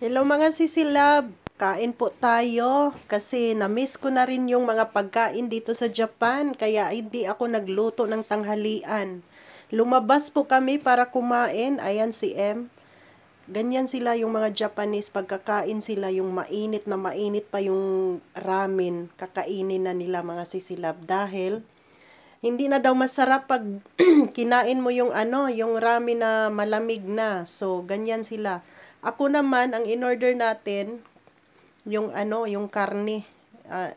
Hello mga sisilab, kain po tayo kasi na-miss ko na rin yung mga pagkain dito sa Japan kaya hindi ako nagluto ng tanghalian. Lumabas po kami para kumain, ayan si M. Ganyan sila yung mga Japanese, pagkakain sila yung mainit pa yung ramen, kakainin na nila mga sisilab dahil hindi na daw masarap pag kinain mo yung yung ramen na malamig na. So, ganyan sila. Ako naman, ang in-order natin, yung yung karne.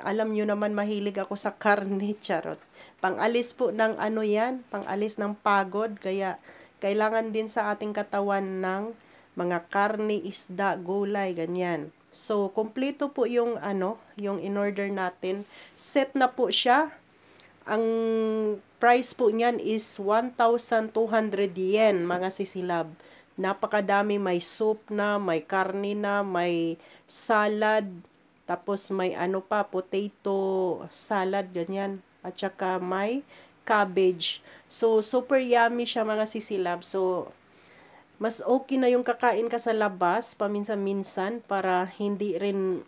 Alam nyo naman, mahilig ako sa karne, charot. Pangalis po ng yan, pangalis ng pagod. Kaya, kailangan din sa ating katawan ng mga karne, isda, gulay, ganyan. So, kumpleto po yung yung in-order natin. Set na po siya. Ang price po niyan is 1,200 yen, mga sisilab. Napakadami, may soup na, may karne na, may salad, tapos may potato salad, ganyan. At saka may cabbage. So, super yummy siya mga sisilab. So, mas okay na yung kakain ka sa labas, paminsan-minsan, para hindi rin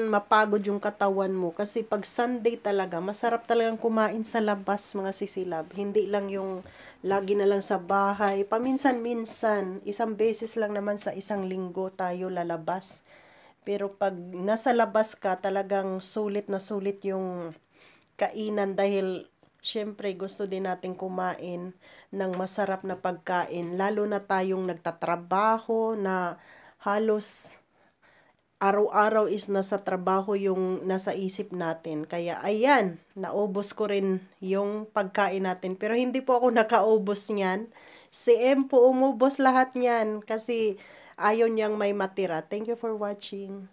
mapagod yung katawan mo. Kasi pag Sunday talaga, masarap talagang kumain sa labas, mga sisilab. Hindi lang yung lagi na lang sa bahay. Paminsan-minsan, isang beses lang naman sa isang linggo tayo lalabas. Pero pag nasa labas ka, talagang sulit na sulit yung kainan dahil syempre gusto din natin kumain ng masarap na pagkain. Lalo na tayong nagtatrabaho na halos araw-araw is nasa trabaho yung nasa isip natin. Kaya ayan, naubos ko rin yung pagkain natin. Pero hindi po ako nakaubos niyan. Si M po umubos lahat niyan kasi ayaw niyang may matira. Thank you for watching.